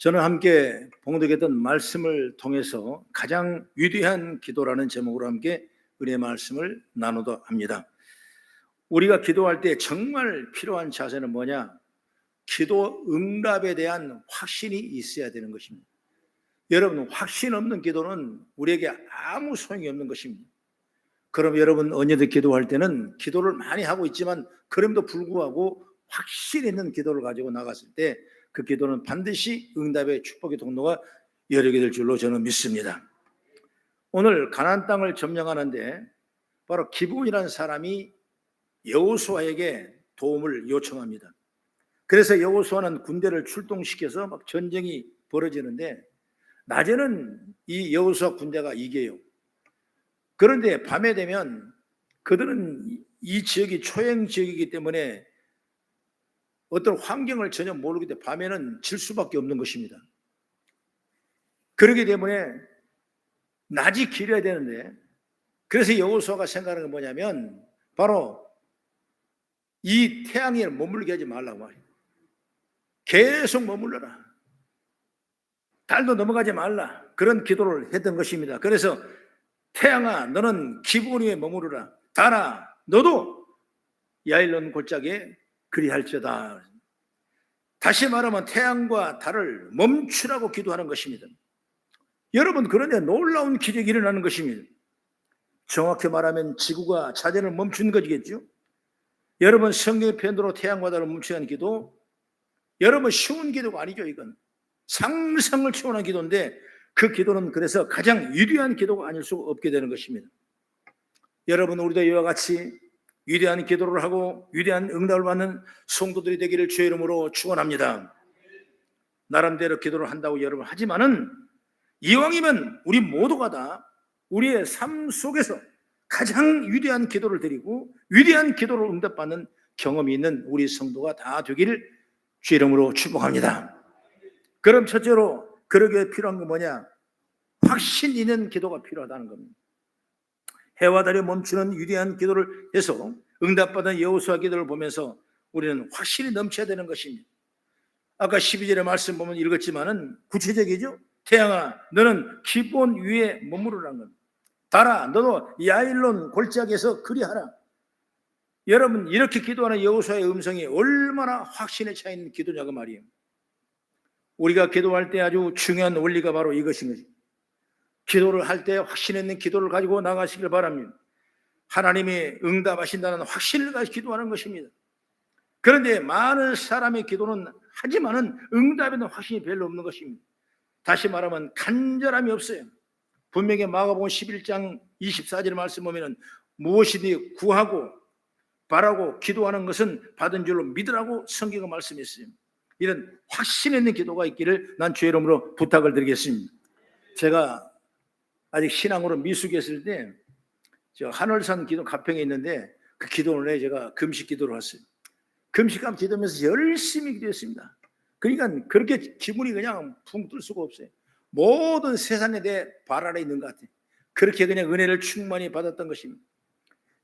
저는 함께 봉독했던 말씀을 통해서 가장 위대한 기도라는 제목으로 함께 은혜의 말씀을 나누다 합니다. 우리가 기도할 때 정말 필요한 자세는 뭐냐? 기도 응답에 대한 확신이 있어야 되는 것입니다. 여러분, 확신 없는 기도는 우리에게 아무 소용이 없는 것입니다. 그럼 여러분, 언제든 기도할 때는 기도를 많이 하고 있지만 그럼에도 불구하고 확신 있는 기도를 가지고 나갔을 때 그 기도는 반드시 응답의 축복의 통로가 열리게 될 줄로 저는 믿습니다. 오늘 가나안 땅을 점령하는데 바로 기브온이라는 사람이 여호수아에게 도움을 요청합니다. 그래서 여호수아는 군대를 출동시켜서 막 전쟁이 벌어지는데 낮에는 이 여호수아 군대가 이겨요. 그런데 밤에 되면 그들은 이 지역이 초행 지역이기 때문에 어떤 환경을 전혀 모르기 때문에 밤에는 질 수밖에 없는 것입니다. 그렇기 때문에 낮이 길어야 되는데, 그래서 여호수아가 생각하는 건 뭐냐면 바로 이 태양에 머물게 하지 말라고 말이에요. 계속 머물러라. 달도 넘어가지 말라. 그런 기도를 했던 것입니다. 그래서 태양아, 너는 기브온 위에 머무르라. 달아, 너도 야일론 골짜기에 그리할지어다. 다시 말하면 태양과 달을 멈추라고 기도하는 것입니다. 여러분, 그런데 놀라운 기적이 일어나는 것입니다. 정확히 말하면 지구가 자전을 멈춘 것이겠죠. 여러분, 성경의 편도로 태양과 달을 멈추게 하는 기도, 여러분 쉬운 기도가 아니죠. 이건 상상을 초월한 기도인데 그 기도는 그래서 가장 위대한 기도가 아닐 수 없게 되는 것입니다. 여러분, 우리도 이와 같이 위대한 기도를 하고 위대한 응답을 받는 성도들이 되기를 주의 이름으로 축원합니다. 나름대로 기도를 한다고 여러분 하지만은 이왕이면 우리 모두가 다 우리의 삶 속에서 가장 위대한 기도를 드리고 위대한 기도를 응답받는 경험이 있는 우리 성도가 다 되기를 주의 이름으로 축복합니다. 그럼 첫째로 그러기에 필요한 건 뭐냐? 확신 있는 기도가 필요하다는 겁니다. 해와 달이 멈추는 위대한 기도를 해서 응답받은 여호수아 기도를 보면서 우리는 확신이 넘쳐야 되는 것입니다. 아까 12절의 말씀 보면 읽었지만은 구체적이죠. 태양아, 너는 기브온 위에 머무르라는 겁니다. 달아, 너도 야일론 골짜기에서 그리하라. 여러분, 이렇게 기도하는 여호수아의 음성이 얼마나 확신에 차 있는 기도냐고 말이에요. 우리가 기도할 때 아주 중요한 원리가 바로 이것인 거죠. 기도를 할 때 확신 있는 기도를 가지고 나가시길 바랍니다. 하나님이 응답하신다는 확신을 가지고 기도하는 것입니다. 그런데 많은 사람의 기도는 하지만은 응답에 대한 확신이 별로 없는 것입니다. 다시 말하면 간절함이 없어요. 분명히 마가복음 11장 24절 말씀 보면은 무엇이든지 구하고 바라고 기도하는 것은 받은 줄로 믿으라고 성경은 말씀했어요. 이런 확신 있는 기도가 있기를 난 주의 이름으로 부탁을 드리겠습니다. 제가 아직 신앙으로 미숙에 있을 때 저 하늘산 기도 가평에 있는데 그 기도원에 제가 금식 기도를 했어요. 금식하면 기도하면서 열심히 기도했습니다. 그러니까 그렇게 기분이 그냥 붕 뜰 수가 없어요. 모든 세상에 내 발 아래 있는 것 같아요. 그렇게 그냥 은혜를 충만히 받았던 것입니다.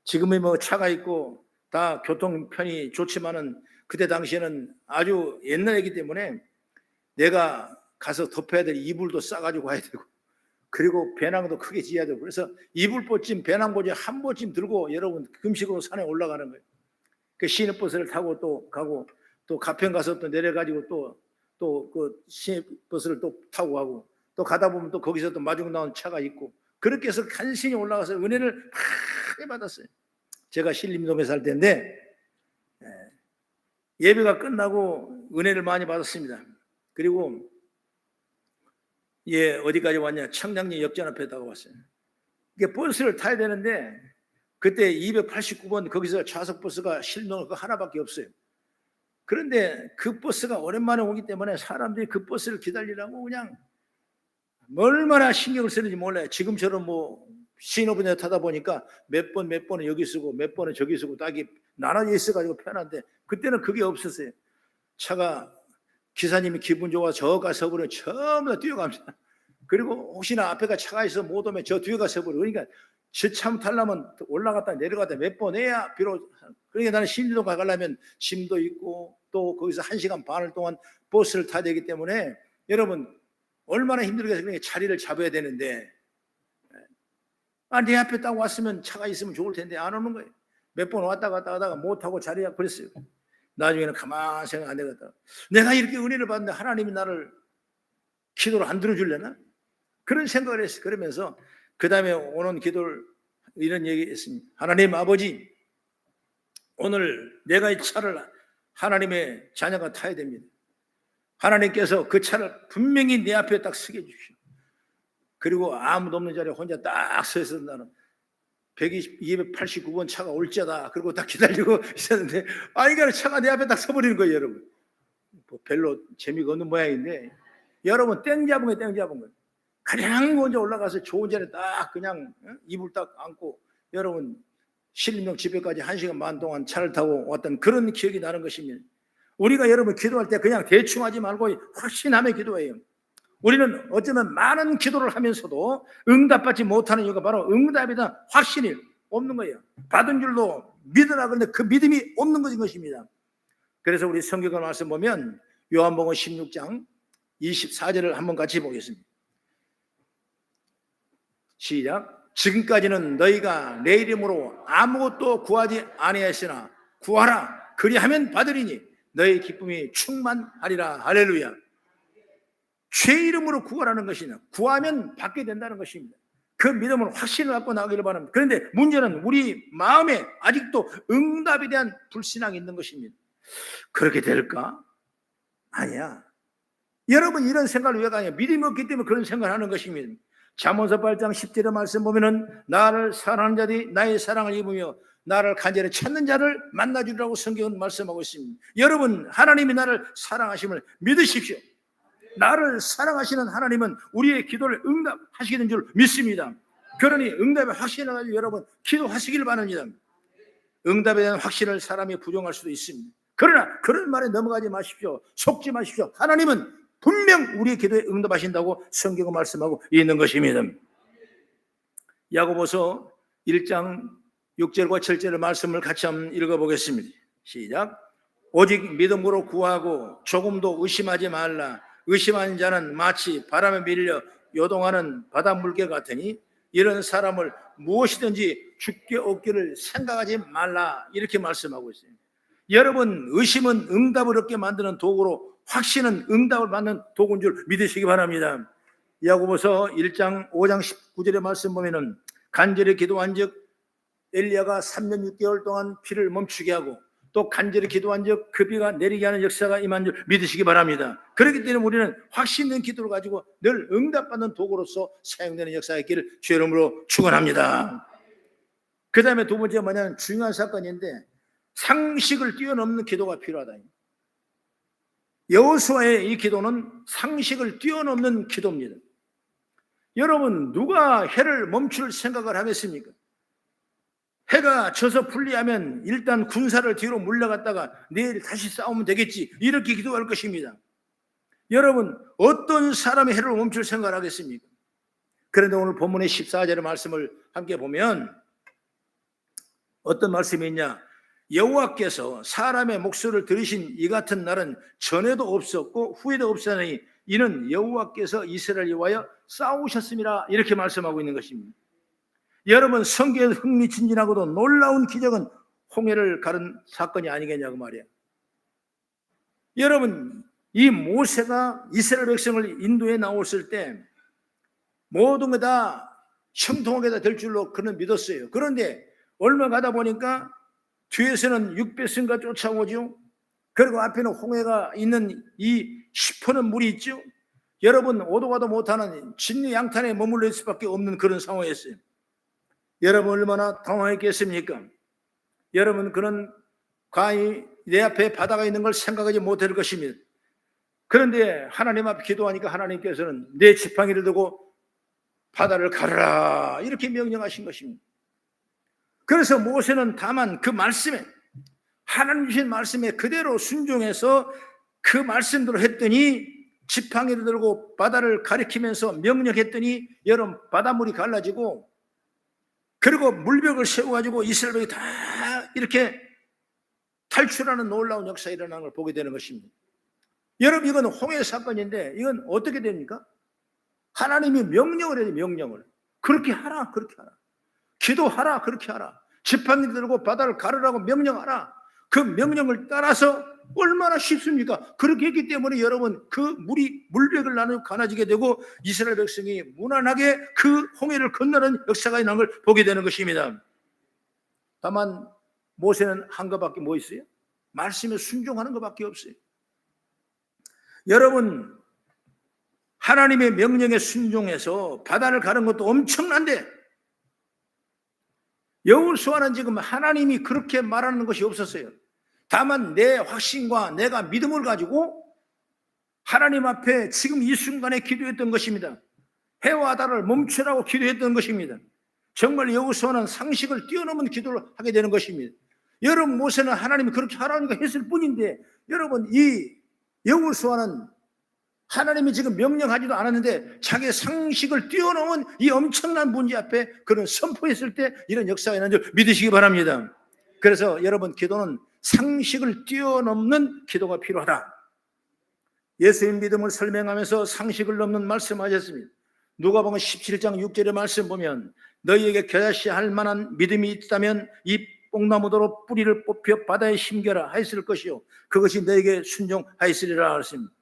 지금은 뭐 차가 있고 다 교통편이 좋지만은 그때 당시에는 아주 옛날이기 때문에 내가 가서 덮어야 될 이불도 싸가지고 가야 되고 그리고 배낭도 크게 지어야 되고 그래서 이불보찜, 배낭보찜 한 보찜 들고 여러분 금식으로 산에 올라가는 거예요. 그 시내버스를 타고 또 가고 또 가평 가서 또 내려가지고 또 그 시내버스를 또 타고 가고 또 가다 보면 또 거기서 또 마중 나온 차가 있고 그렇게 해서 간신히 올라가서 은혜를 많이 받았어요. 제가 신림동에 살 때인데 예배가 끝나고 은혜를 많이 받았습니다. 그리고 어디까지 왔냐? 청량리 역전 앞에다가 왔어요. 이게 버스를 타야 되는데 그때 289번 거기서 좌석 버스가 신림동 그 하나밖에 없어요. 그런데 그 버스가 오랜만에 오기 때문에 사람들이 그 버스를 기다리라고 그냥 얼마나 신경을 쓰는지 몰라요. 지금처럼 뭐 신호분야 타다 보니까 몇 번은 여기 쓰고 몇 번은 저기 쓰고 딱이 나눠져 있어가지고 편한데 그때는 그게 없었어요. 차가 기사님이 기분 좋아 저 가서 버리면 전부 다 뛰어갑니다. 그리고 혹시나 앞에가 차가 있어 못 오면 저 뒤에 가서 버려. 그러니까 저 참 타려면 올라갔다 내려갔다 몇 번 해야 비록. 그러니까 나는 신림동 가려면 짐도 있고 또 거기서 1시간 반을 동안 버스를 타야 되기 때문에 여러분 얼마나 힘들겠어요. 그러니까 자리를 잡아야 되는데 내 앞에 딱 왔으면 차가 있으면 좋을 텐데 안 오는 거예요. 몇 번 왔다 갔다 하다가 못하고 자리에 그랬어요. 나중에는 가만 생각 안 되겠다. 내가 이렇게 은혜를 받는데 하나님이 나를 기도를 안 들어주려나? 그런 생각을 했어요. 그러면서 그 다음에 오는 기도를 이런 얘기했습니다. 하나님 아버지, 오늘 내가 이 차를 하나님의 자녀가 타야 됩니다. 하나님께서 그 차를 분명히 내 앞에 딱 서게 해주십시오. 그리고 아무도 없는 자리에 혼자 딱 서 있었던 나는 289번 차가 올지어다. 그리고 딱 기다리고 있었는데 그러니까 차가 내 앞에 딱 서버리는 거예요, 여러분. 뭐 별로 재미가 없는 모양인데 여러분 땡 잡은 거예요, 땡 잡은 거예요. 가장 먼저 올라가서 좋은 자리에 딱 그냥 이불 딱 안고 여러분 신림동 집에까지 1시간 반 동안 차를 타고 왔던 그런 기억이 나는 것입니다. 우리가 여러분 기도할 때 그냥 대충 하지 말고 확신하며 기도해요. 우리는 어쩌면 많은 기도를 하면서도 응답받지 못하는 이유가 바로 응답에 대한 확신이 없는 거예요. 받은 줄도 믿으라 그러는데 그 믿음이 없는 것입니다. 그래서 우리 성경 말씀 보면 요한복음 16장 24절을 한번 같이 보겠습니다. 시작. 지금까지는 너희가 내 이름으로 아무것도 구하지 아니하였으나 구하라 그리하면 받으리니 너희 기쁨이 충만하리라. 할렐루야. 죄 이름으로 구하라는 것이냐, 구하면 받게 된다는 것입니다. 그 믿음은 확신을 갖고 나가기를 바랍니다. 그런데 문제는 우리 마음에 아직도 응답에 대한 불신앙이 있는 것입니다. 그렇게 될까? 아니야. 여러분 이런 생각을 왜 가냐? 믿음이 없기 때문에 그런 생각을 하는 것입니다. 잠언서 8장 10절의 말씀 보면은 나를 사랑하는 자들이 나의 사랑을 입으며 나를 간절히 찾는 자를 만나주리라고 성경은 말씀하고 있습니다. 여러분 하나님이 나를 사랑하심을 믿으십시오. 나를 사랑하시는 하나님은 우리의 기도를 응답하시는 줄 믿습니다. 그러니 응답의 확신을 가지고 여러분 기도하시기를 바랍니다. 응답에 대한 확신을 사람이 부정할 수도 있습니다. 그러나 그런 말에 넘어가지 마십시오. 속지 마십시오. 하나님은 분명 우리의 기도에 응답하신다고 성경은 말씀하고 있는 것입니다. 야고보서 1장 6절과 7절의 말씀을 같이 한번 읽어보겠습니다. 시작. 오직 믿음으로 구하고 조금도 의심하지 말라. 의심하는 자는 마치 바람에 밀려 요동하는 바닷물개 같으니 이런 사람을 무엇이든지 죽게 얻기를 생각하지 말라. 이렇게 말씀하고 있어요. 여러분 의심은 응답을 얻게 만드는 도구로 확신은 응답을 받는 도구인 줄 믿으시기 바랍니다. 야고보서 1장 5장 19절의 말씀 보면은 간절히 기도한 즉 엘리야가 3년 6개월 동안 비를 멈추게 하고 또 간절히 기도한 즉 그 비가 내리게 하는 역사가 임한 줄 믿으시기 바랍니다. 그렇기 때문에 우리는 확신 있는 기도를 가지고 늘 응답받는 도구로서 사용되는 역사가 있기를 주의 이름으로 축원합니다. 그 다음에 두 번째 뭐냐면 중요한 사건인데 상식을 뛰어넘는 기도가 필요하다. 여호수아의 이 기도는 상식을 뛰어넘는 기도입니다. 여러분 누가 해를 멈출 생각을 하겠습니까? 해가 져서 분리하면 일단 군사를 뒤로 물러갔다가 내일 다시 싸우면 되겠지 이렇게 기도할 것입니다. 여러분 어떤 사람이 해를 멈출 생각을 하겠습니까? 그런데 오늘 본문의 14절의 말씀을 함께 보면 어떤 말씀이 있냐? 여호와께서 사람의 목소리를 들으신 이 같은 날은 전에도 없었고 후에도 없었으니 이는 여호와께서 이스라엘을 위하여 싸우셨음이라 이렇게 말씀하고 있는 것입니다. 여러분 성경에서 흥미진진하고도 놀라운 기적은 홍해를 가른 사건이 아니겠냐고 말이에요. 여러분 이 모세가 이스라엘 백성을 인도에 나왔을 때 모든 게 다 형통하게 다 될 줄로 그는 믿었어요. 그런데 얼마 가다 보니까 뒤에서는 육배승가 쫓아오죠. 그리고 앞에는 홍해가 있는 이 시퍼는 물이 있죠. 여러분 오도 가도 못하는 진리 양탄에 머물러 있을 수밖에 없는 그런 상황이었어요. 여러분 얼마나 당황했겠습니까? 여러분 그는 과히 내 앞에 바다가 있는 걸 생각하지 못할 것입니다. 그런데 하나님 앞에 기도하니까 하나님께서는 내 지팡이를 들고 바다를 가르라 이렇게 명령하신 것입니다. 그래서 모세는 다만 그 말씀에 하나님 주신 말씀에 그대로 순종해서 그 말씀대로 했더니 지팡이를 들고 바다를 가리키면서 명령했더니 여러분 바닷물이 갈라지고 그리고 물벽을 세워가지고 이스라엘이 다 이렇게 탈출하는 놀라운 역사가 일어나는 걸 보게 되는 것입니다. 여러분, 이건 홍해 사건인데 이건 어떻게 됩니까? 하나님이 명령을 해요. 명령을. 그렇게 하라, 그렇게 하라. 기도하라, 그렇게 하라. 지팡이 들고 바다를 가르라고 명령하라. 그 명령을 따라서 얼마나 쉽습니까? 그렇게 했기 때문에 여러분, 그 물이 물백을 나누어 가나지게 되고 이스라엘 백성이 무난하게 그 홍해를 건너는 역사가 있는 걸 보게 되는 것입니다. 다만 모세는 한 것밖에 뭐 있어요? 말씀에 순종하는 것밖에 없어요. 여러분, 하나님의 명령에 순종해서 바다를 가는 것도 엄청난데 여호수아는 지금 하나님이 그렇게 말하는 것이 없었어요. 다만 내 확신과 내가 믿음을 가지고 하나님 앞에 지금 이 순간에 기도했던 것입니다. 해와 달을 멈추라고 기도했던 것입니다. 정말 여호수아는 상식을 뛰어넘은 기도를 하게 되는 것입니다. 여러분, 모세는 하나님이 그렇게 하라는 거 했을 뿐인데 여러분, 이 여호수아는 하나님이 지금 명령하지도 않았는데 자기의 상식을 뛰어넘은 이 엄청난 문제 앞에 그런 선포했을 때 이런 역사가 있는 줄 믿으시기 바랍니다. 그래서 여러분, 기도는 상식을 뛰어넘는 기도가 필요하다. 예수님 믿음을 설명하면서 상식을 넘는 말씀하셨습니다. 누가복음 17장 6절의 말씀 보면 너희에게 겨자씨 할 만한 믿음이 있다면 이 뽕나무도로 뿌리를 뽑혀 바다에 심겨라 하였을 것이요 그것이 너에게 순종하였으리라 하셨습니다.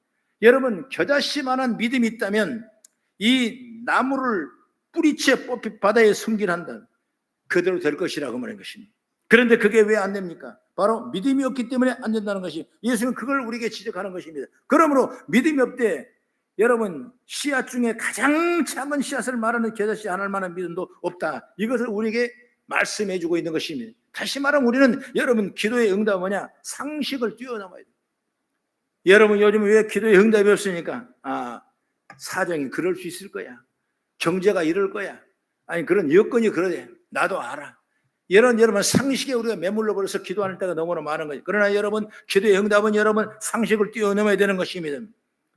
여러분, 겨자씨만한 믿음이 있다면 이 나무를 뿌리채 뽑히 바다에 숨기라 한다. 그대로 될 것이라고 말한 것입니다. 그런데 그게 왜 안 됩니까? 바로 믿음이 없기 때문에 안 된다는 것이 예수는 그걸 우리에게 지적하는 것입니다. 그러므로 믿음이 없대 여러분, 씨앗 중에 가장 작은 씨앗을 말하는 겨자씨 하나 만한 믿음도 없다. 이것을 우리에게 말씀해 주고 있는 것입니다. 다시 말하면 우리는 여러분, 기도의 응답은 뭐냐? 상식을 뛰어넘어야 돼요. 여러분, 요즘 왜 기도의 응답이 없으니까? 사정이 그럴 수 있을 거야. 경제가 이럴 거야. 아니, 그런 여건이 그러대. 나도 알아. 여러분, 상식에 우리가 매물러 버려서 기도하는 때가 너무나 많은 거예요. 그러나 여러분, 기도의 응답은 여러분 상식을 뛰어넘어야 되는 것입니다.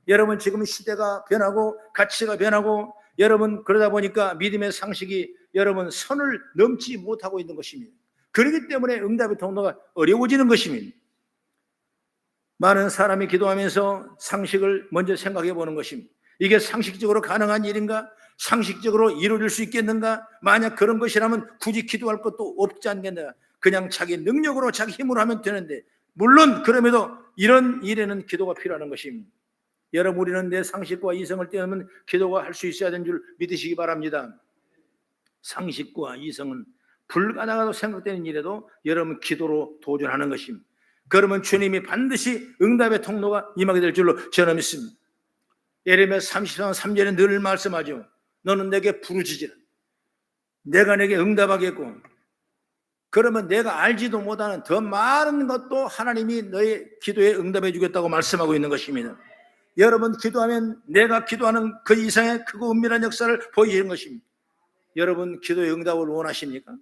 여러분, 지금 시대가 변하고 가치가 변하고 여러분, 그러다 보니까 믿음의 상식이 여러분 선을 넘지 못하고 있는 것입니다. 그렇기 때문에 응답의 통로가 어려워지는 것입니다. 많은 사람이 기도하면서 상식을 먼저 생각해 보는 것입니다. 이게 상식적으로 가능한 일인가? 상식적으로 이루어질 수 있겠는가? 만약 그런 것이라면 굳이 기도할 것도 없지 않겠나? 그냥 자기 능력으로 자기 힘으로 하면 되는데, 물론 그럼에도 이런 일에는 기도가 필요한 것입니다. 여러분, 우리는 내 상식과 이성을 떼어놓으면 기도가 할 수 있어야 되는 줄 믿으시기 바랍니다. 상식과 이성은 불가능하다고 생각되는 일에도 여러분 기도로 도전하는 것입니다. 그러면 주님이 반드시 응답의 통로가 임하게 될 줄로 저는 믿습니다. 예레미야 33장 3절에 늘 말씀하죠. 너는 내게 부르짖으라. 내가 내게 응답하겠고, 그러면 내가 알지도 못하는 더 많은 것도 하나님이 너의 기도에 응답해 주겠다고 말씀하고 있는 것입니다. 여러분, 기도하면 내가 기도하는 그 이상의 크고 은밀한 역사를 보이시는 것입니다. 여러분, 기도의 응답을 원하십니까?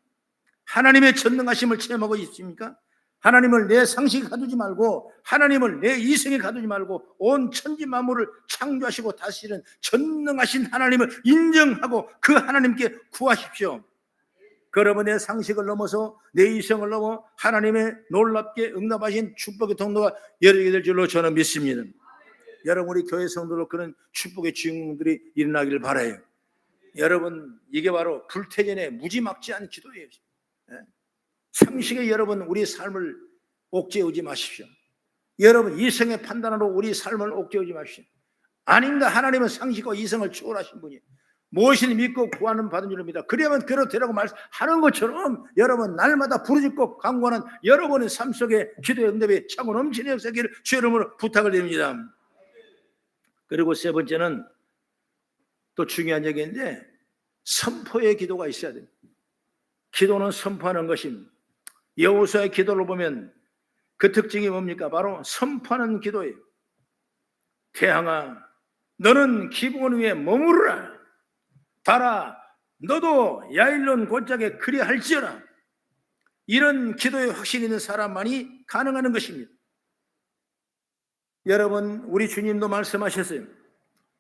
하나님의 전능하심을 체험하고 있습니까? 하나님을 내 상식에 가두지 말고 하나님을 내 이성에 가두지 말고 온 천지 만물을 창조하시고 다스리는 전능하신 하나님을 인정하고 그 하나님께 구하십시오. 그러면 내 상식을 넘어서 내 이성을 넘어 하나님의 놀랍게 응답하신 축복의 통로가 열리게 될 줄로 저는 믿습니다. 여러분, 우리 교회 성도로 그런 축복의 주인공들이 일어나기를 바라요. 여러분, 이게 바로 불태전의 무지막지한 기도예요. 상식에 여러분 우리 삶을 옥죄우지 마십시오. 여러분, 이성의 판단으로 우리 삶을 옥죄우지 마십시오. 아닌가? 하나님은 상식과 이성을 초월하신 분이에요. 무엇을 믿고 구하는 받은 줄로 믿어. 그러면 그대로 되라고 말하는 것처럼 여러분, 날마다 부르짖고 간구하는 여러분의 삶 속에 기도의 응답이 차고 넘치는 역사기를 주의 이름으로 부탁을 드립니다. 그리고 세 번째는 또 중요한 얘기인데, 선포의 기도가 있어야 돼요. 기도는 선포하는 것입니다. 여호수아의 기도를 보면 그 특징이 뭡니까? 바로 선포하는 기도예요. 태양아, 너는 기브온 위에 머무르라. 달아, 너도 야일론 골짜기에 그리할지어라. 이런 기도의 확신이 있는 사람만이 가능한 것입니다. 여러분, 우리 주님도 말씀하셨어요.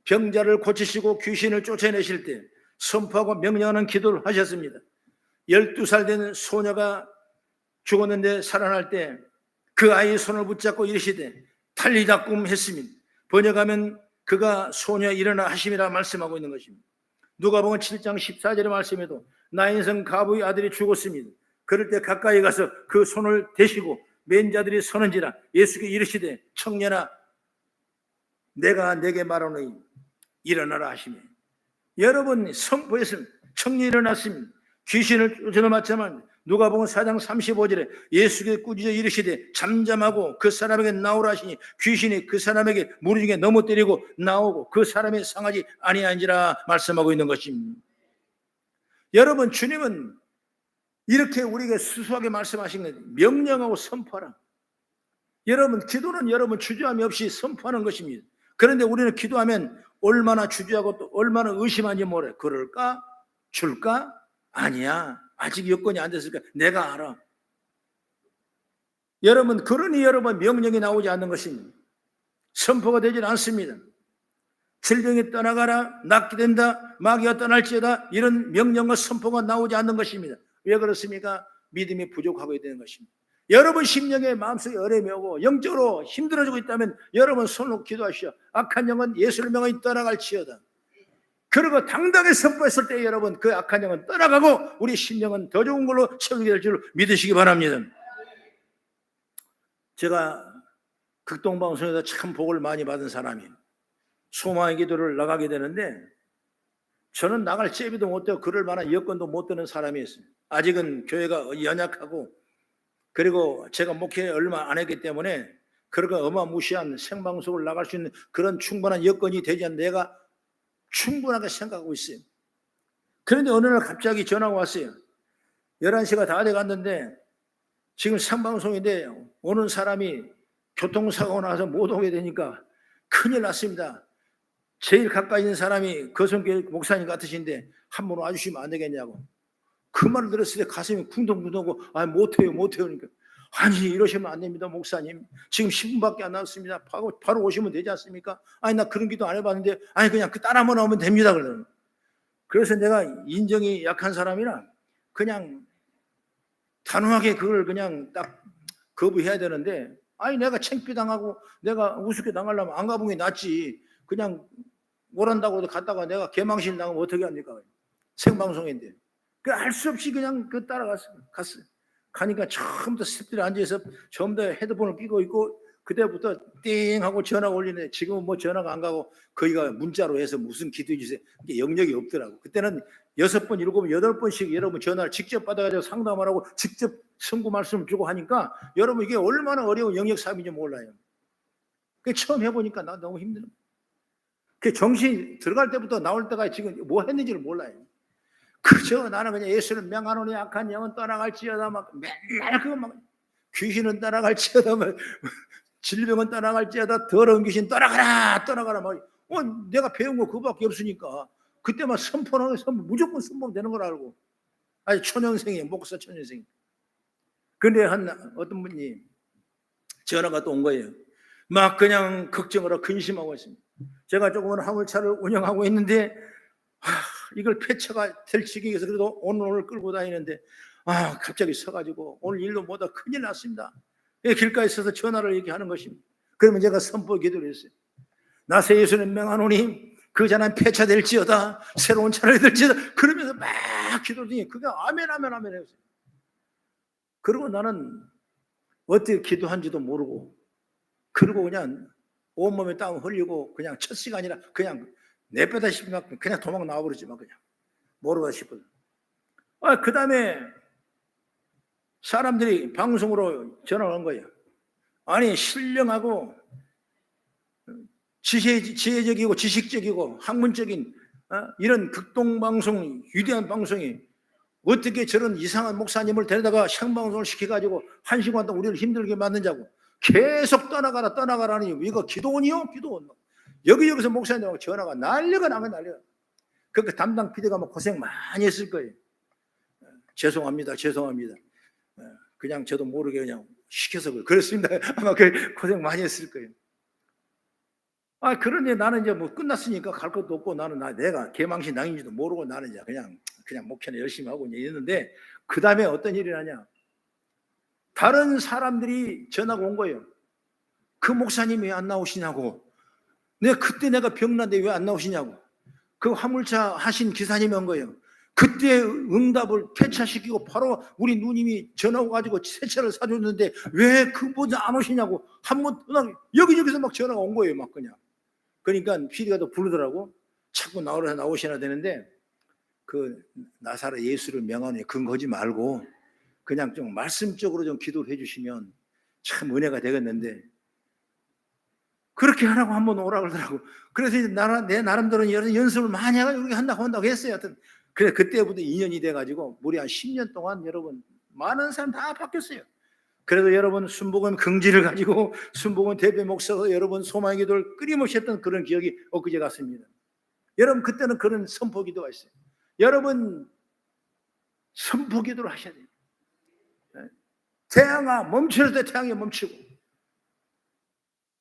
병자를 고치시고 귀신을 쫓아내실 때 선포하고 명령하는 기도를 하셨습니다. 12살 된 소녀가 죽었는데 살아날 때 그 아이의 손을 붙잡고 이르시되 달리다 꿈 했습니다. 번역하면 그가 소녀 일어나 하심이라 말씀하고 있는 것입니다. 누가복음 7장 14절의 말씀에도 나 인생 가부의 아들이 죽었습니다. 그럴 때 가까이 가서 그 손을 대시고 맨 자들이 서는지라 예수께 이르시되 청년아 내가 내게 말하노니 일어나라 하시며, 여러분 선포했습니다. 청년이 일어났습니다. 귀신을 쫓아내마차만 누가복음 4장 35절에 예수께 꾸짖어 이르시되 잠잠하고 그 사람에게 나오라 하시니 귀신이 그 사람에게 무리 중에 넘어 때리고 나오고 그 사람이 상하지 아니한지라 말씀하고 있는 것입니다. 여러분 주님은 이렇게 우리에게 수수하게 말씀하신 것, 명령하고 선포하라. 여러분 기도는 여러분 주저함이 없이 선포하는 것입니다. 그런데 우리는 기도하면 얼마나 주저하고 또 얼마나 의심하는지 모르. 그럴까? 줄까? 아니야. 아직 여건이 안 됐을까? 내가 알아. 여러분 그러니 여러분 명령이 나오지 않는 것입니다. 선포가 되질 않습니다. 질병이 떠나가라, 낫게 된다, 마귀가 떠날지어다, 이런 명령과 선포가 나오지 않는 것입니다. 왜 그렇습니까? 믿음이 부족하고 있는 것입니다. 여러분 심령에 마음속에 어려움이 오고 영적으로 힘들어지고 있다면 여러분 손으로 기도하시오. 악한 영은 예수를 명하여 떠나갈지어다. 그리고 당당히 선포했을 때 여러분 그 악한 영은 떠나가고 우리 심령은 더 좋은 걸로 채우게 될 줄 믿으시기 바랍니다. 제가 극동방송에서 참 복을 많이 받은 사람이에요. 소망의 기도를 나가게 되는데 저는 나갈 제비도 못 되고 그럴 만한 여건도 못 되는 사람이었어요. 아직은 교회가 연약하고 그리고 제가 목회 얼마 안 했기 때문에 그렇게 어마무시한 생방송을 나갈 수 있는 그런 충분한 여건이 되지 않는 내가 충분하게 생각하고 있어요. 그런데 어느 날 갑자기 전화가 왔어요. 11시가 다 돼갔는데 지금 생방송인데 오는 사람이 교통사고 나서 못 오게 되니까 큰일 났습니다. 제일 가까이 있는 사람이 거성교회 목사님 같으신데 한 번 와주시면 안 되겠냐고. 그 말을 들었을 때 가슴이 쿵덩쿵덩하고 못해요 그러니까 아니 이러시면 안 됩니다 목사님. 지금 10분밖에 안 남았습니다. 바로 오시면 되지 않습니까? 아니 나 그런 기도 안 해봤는데 아니 그냥 그 따라만 오면 됩니다. 그래서 내가 인정이 약한 사람이라 그냥 단호하게 그걸 그냥 딱 거부해야 되는데 아니 내가 창피당하고 내가 우습게 당하려면 안 가본 게 낫지. 그냥 오란다고 갔다가 내가 개망신 당하면 어떻게 합니까? 생방송인데. 알 수 없이 그냥 따라갔어요. 가니까 처음부터 스탭들이 앉아서 전부 다 헤드폰을 끼고 있고 그때부터 띵 하고 전화가 올리네. 지금은 뭐 전화가 안 가고 거기가 문자로 해서 무슨 기도해 주세요. 이게 영역이 없더라고. 그때는 6번, 7번, 8번씩 여러분 전화를 직접 받아가지고 상담을 하고 직접 선고 말씀을 주고 하니까 여러분 이게 얼마나 어려운 영역 사업인지 몰라요. 처음 해보니까 나 너무 힘들어. 정신 들어갈 때부터 나올 때가 지금 뭐 했는지를 몰라요. 그저 나는 그냥 예수를 명하노니 악한 영은 떠나갈지어다 막 맨날 그거 막 귀신은 떠나갈지어다 막 질병은 떠나갈지어다 더러운 귀신 떠나가라 막 내가 배운 거 그거밖에 없으니까 그때만 선포는 무조건 선포되는 되는 걸 알고 아니 초년생이에요. 목사 초년생. 근데 어떤 분이 전화가 또 온 거예요. 막 그냥 걱정을 하고 근심하고 있습니다. 제가 조금은 화물차를 운영하고 있는데 이걸 폐차가 될 지경에서 그래도 오늘 끌고 다니는데 갑자기 서가지고 오늘 일로 못하 큰일 났습니다. 길가에 서서 전화를 이렇게 하는 것입니다. 그러면 제가 선포 기도를 했어요. 나세 예수는 명하노니 그 자는 폐차될지어다 새로운 차를 들지어다 그러면서 막 기도하더니 그게 아멘 했어요. 그리고 나는 어떻게 기도한지도 모르고 그리고 그냥 온몸에 땀 흘리고 그냥 첫 시간이라 그냥 내빼다 싶으면 그냥 도망 나와버리지만 그냥 모르다 싶어서 그 다음에 사람들이 방송으로 전화를 한 거예요. 아니 신령하고 지혜적이고 지식적이고 학문적인 이런 극동방송 위대한 방송이 어떻게 저런 이상한 목사님을 데려다가 생방송을 시켜가지고 1시간 동안 우리를 힘들게 만드냐고 계속 떠나가라니 이거 기도원이요? 기도원. 여기저기서 목사님하고 전화가 난리가 나면 난리가. 그러니까 담당 PD가 뭐 고생 많이 했을 거예요. 죄송합니다. 그냥 저도 모르게 그냥 시켜서 그랬습니다. 아마 고생 많이 했을 거예요. 그러니 나는 이제 뭐 끝났으니까 갈 것도 없고 나는 내가 개망신 당인지도 모르고 나는 이제 그냥 목회는 열심히 하고 이랬는데 그 다음에 어떤 일이 나냐. 다른 사람들이 전화가 온 거예요. 그 목사님이 왜 안 나오시냐고. 그때 내가 병난데 왜 안 나오시냐고. 그 화물차 하신 기사님이 온 거예요. 그때 응답을 폐차시키고 바로 우리 누님이 전화 와가지고 새 차를 사줬는데 왜 그분이 안 오시냐고 한번 여기저기서 막 전화가 온 거예요. 막 그냥. 그러니까 PD가 또 부르더라고. 자꾸 나오셔야 되는데 그 나사렛 예수를 명하니 근거지 말고 그냥 좀 말씀적으로 좀 기도를 해주시면 참 은혜가 되겠는데 그렇게 하라고 한번 오라 그러더라고. 그래서 내 나름대로 연습을 많이 해가지고 이렇게 한다고 했어요. 하여튼 그래 그때부터 인연이 돼가지고 무려 한 10년 동안 여러분 많은 사람 다 바뀌었어요. 그래도 여러분 순복음 긍지를 가지고 순복음 대표 목사가 여러분 소망의 기도를 끊임없이 했던 그런 기억이 엊그제 같습니다. 여러분 그때는 그런 선포 기도가 있어요. 여러분 선포 기도를 하셔야 돼요. 태양아 멈출 때 태양이 멈추고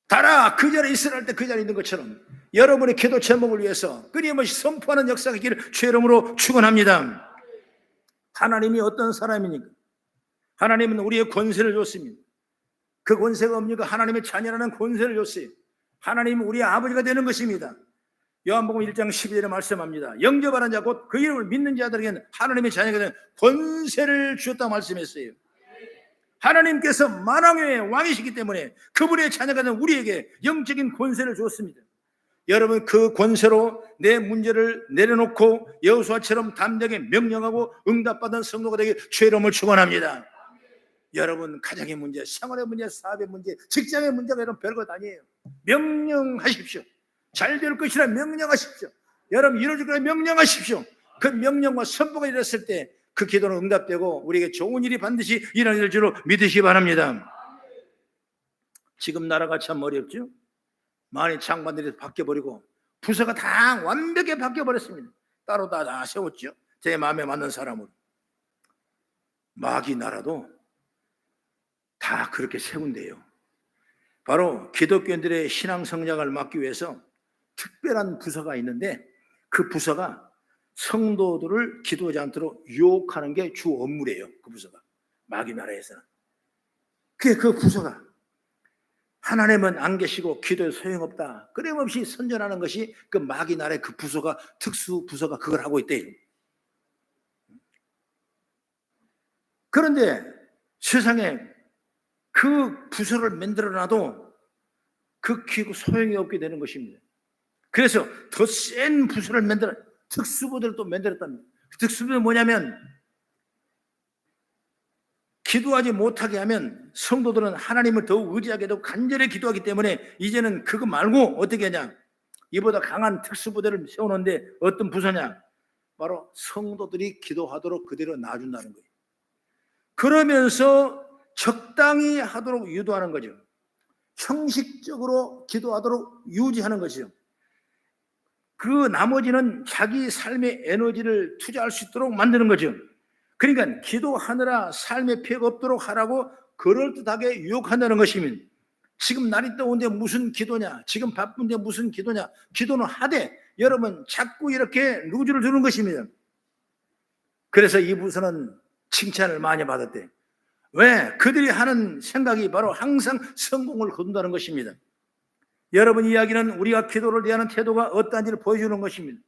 달아 그 자리에 있으라 때 그 자리에 있는 것처럼 여러분의 기도 제목을 위해서 끊임없이 선포하는 역사가 있기를 주의 이름으로 축원합니다. 하나님이 어떤 사람이니까? 하나님은 우리의 권세를 줬습니다. 그 권세가 뭡니까? 하나님의 자녀라는 권세를 줬어요. 하나님은 우리의 아버지가 되는 것입니다. 요한복음 1장 12절에 말씀합니다. 영접하는 자 곧 그 이름을 믿는 자들에게는 하나님의 자녀가 되는 권세를 주었다고 말씀했어요. 하나님께서 만왕의 왕이시기 때문에 그분의 자녀가 된 우리에게 영적인 권세를 주었습니다. 여러분 그 권세로 내 문제를 내려놓고 여호수아처럼 담대하게 명령하고 응답받은 성도가 되길 주의 이름을 축원합니다. 여러분 가정의 문제, 생활의 문제, 사업의 문제, 직장의 문제가 여러분 별것 아니에요. 명령하십시오. 잘 될 것이라 명령하십시오. 여러분 이루어질 거라 명령하십시오. 그 명령과 선포가 이뤘을 때 그 기도는 응답되고 우리에게 좋은 일이 반드시 일어날 줄로 믿으시기 바랍니다. 지금 나라가 참 어렵죠. 많이 장관들이 바뀌어버리고 부서가 다 완벽히 바뀌어버렸습니다. 따로 다 세웠죠. 제 마음에 맞는 사람으로. 마귀 나라도 다 그렇게 세운대요. 바로 기독교인들의 신앙 성장을 막기 위해서 특별한 부서가 있는데 그 부서가 성도들을 기도하지 않도록 유혹하는 게 주 업무래요. 그 부서가 마귀 나라에서는. 그 부서가 하나님은 안 계시고 기도에 소용없다. 끊임없이 선전하는 것이 그 마귀 나라의 그 부서가 특수 부서가 그걸 하고 있대요. 그런데 세상에 그 부서를 만들어놔도 그 기구 소용이 없게 되는 것입니다. 그래서 더 센 부서를 특수부들을 또 만들었답니다. 특수부는 뭐냐면 기도하지 못하게 하면 성도들은 하나님을 더욱 의지하게 되고 간절히 기도하기 때문에 이제는 그거 말고 어떻게 하냐, 이보다 강한 특수부대를 세우는데 어떤 부서냐, 바로 성도들이 기도하도록 그대로 놔준다는 거예요. 그러면서 적당히 하도록 유도하는 거죠. 형식적으로 기도하도록 유지하는 것이죠. 그 나머지는 자기 삶의 에너지를 투자할 수 있도록 만드는 거죠. 그러니까 기도하느라 삶의 피해가 없도록 하라고 그럴듯하게 유혹한다는 것입니다. 지금 날이 더운데 무슨 기도냐, 지금 바쁜데 무슨 기도냐, 기도는 하되 여러분 자꾸 이렇게 루즈를 두는 것입니다. 그래서 이 부서는 칭찬을 많이 받았대. 왜? 그들이 하는 생각이 바로 항상 성공을 거둔다는 것입니다. 여러분 이야기는 우리가 기도를 대하는 태도가 어떠한지를 보여주는 것입니다.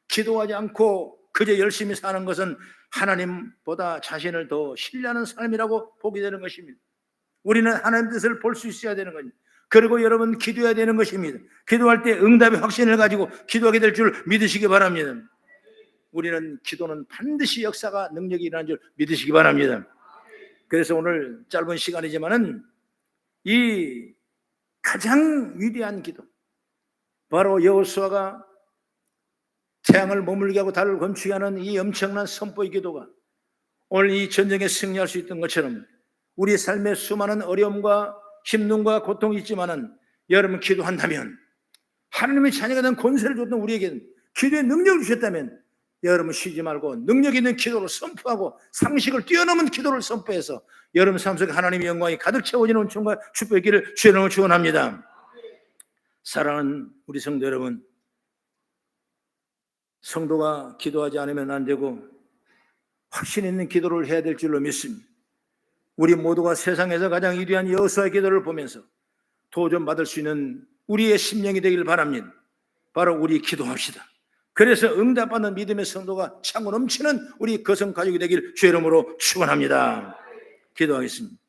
기도하지 않고 그저 열심히 사는 것은 하나님보다 자신을 더 신뢰하는 삶이라고 보게 되는 것입니다. 우리는 하나님 뜻을 볼 수 있어야 되는 겁니다. 그리고 여러분 기도해야 되는 것입니다. 기도할 때 응답의 확신을 가지고 기도하게 될 줄 믿으시기 바랍니다. 우리는 기도는 반드시 역사가 능력이 일어나는 줄 믿으시기 바랍니다. 그래서 오늘 짧은 시간이지만은 이 가장 위대한 기도, 바로 여호수아가 태양을 머물게 하고 달을 검추게 하는 이 엄청난 선포의 기도가 오늘 이 전쟁에 승리할 수 있던 것처럼 우리 삶에 수많은 어려움과 힘듦과 고통이 있지만은 여러분 기도한다면, 하나님의 자녀가 된 권세를 줬던 우리에게는 기도의 능력을 주셨다면 여러분 쉬지 말고 능력 있는 기도를 선포하고 상식을 뛰어넘은 기도를 선포해서 여러분 삶 속에 하나님의 영광이 가득 채워지는 은총과 축복의 길을 주의 이름으로 축원합니다. 사랑하는 우리 성도 여러분, 성도가 기도하지 않으면 안 되고 확신 있는 기도를 해야 될 줄로 믿습니다. 우리 모두가 세상에서 가장 위대한 여호수아의 기도를 보면서 도전받을 수 있는 우리의 심령이 되길 바랍니다. 바로 우리 기도합시다. 그래서 응답받는 믿음의 성도가 차고 넘치는 우리 거성 가족이 되길 주의 이름으로 축원합니다. 기도하겠습니다.